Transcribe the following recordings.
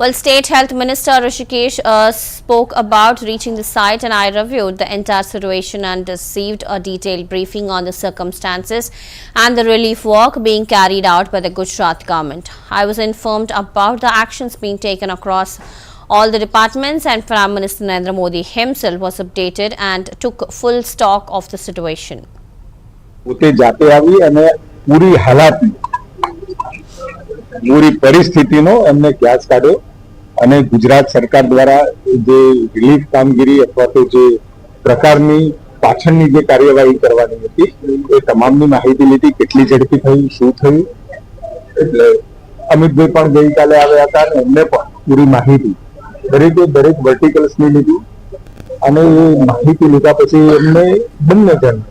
Well, State Health Minister Rishikesh spoke about reaching the site, and I reviewed the entire situation and received a detailed briefing on the circumstances and the relief work being carried out by the Gujarat government. I was informed about the actions being taken across all the departments, and Prime Minister Narendra Modi himself was updated and took full stock of the situation. પોતે જાતે આવી અને પૂરી હાલાતની પૂરી પરિસ્થિતિનો એમને ક્યાસ કાઢ્યો અને ગુજરાત સરકાર દ્વારા જે રિલીફ કામગીરી અથવા તો જે પ્રકારની પાછળની જે કાર્યવાહી કરવાની હતી એ તમામની માહિતી લીધી. કેટલી ઝડપી થઈ, શું થયું, એટલે અમિતભાઈ પણ ગઈકાલે આવ્યા હતા અને એમને પણ પૂરી માહિતી દરેકે દરેક વર્ટિકલ્સની લીધી અને એ માહિતી લીધા પછી એમને બંને જણ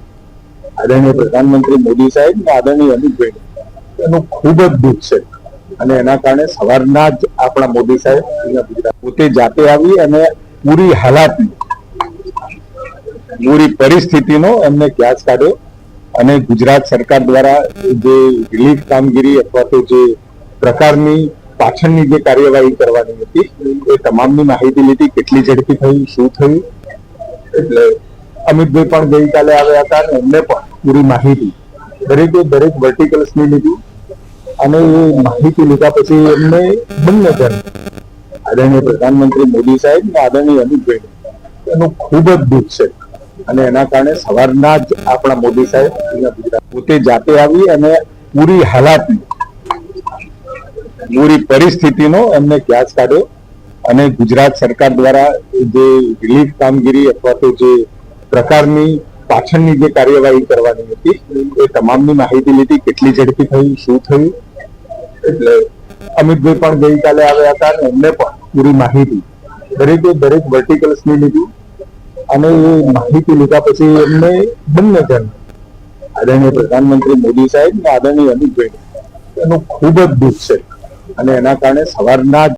આદરણીય પ્રધાનમંત્રી મોદી સાહેબ અને આદરણીય અમિતભાઈ એનું ખૂબ જ દુઃખ છે અને એના કારણે સવારના જ આપણા મોદી સાહેબ ગુજરાત પોતે જાતે આવી અને પૂરી હાલાતની પૂરી પરિસ્થિતિનો એમને ક્યાસ કાઢ્યો અને ગુજરાત સરકાર દ્વારા જે રિલીફ કામગીરી અથવા તો જે પ્રકારની પાછળની જે કાર્યવાહી કરવાની હતી એ તમામની માહિતી લીધી. કેટલી ઝડપી થઈ, શું થયું, એટલે અમિતભાઈ પણ ગઈકાલે આવ્યા હતા અને એમને પણ પૂરી માહિતી દરેકે દરેક વર્ટિકલ્સની લીધી અને એ માહિતી લીધા પછી એમને બંને જણ આદરણીય પ્રધાનમંત્રી મોદી સાહેબ અને આદરણીય અમિતભાઈ એનું ખૂબ જ દુઃખ છે અને એના કારણે સવારના જ આપણા મોદી સાહેબ ગુજરાત પોતે જાતે આવી અને પૂરી હાલાતની પૂરી પરિસ્થિતિનો એમને ક્યાસ કાઢ્યો અને ગુજરાત સરકાર દ્વારા જે રિલીફ કામગીરી અથવા તો જે પ્રકારની પાછળની જે કાર્યવાહી કરવાની હતી એ તમામની માહિતી લીધી. કેટલી ઝડપી થઈ, શું થયું, એટલે અમિતભાઈ પણ ગઈકાલે આવ્યા હતા અને એમને પણ પૂરી માહિતી દરેકે દરેક વર્ટિકલ્સની લીધી અને એ માહિતી લીધા પછી એમને બંને જણ આદરણીય પ્રધાનમંત્રી મોદી સાહેબ અને આદરણીય અમિતભાઈ એનું ખૂબ જ દુઃખ છે અને એના કારણે સવારના જ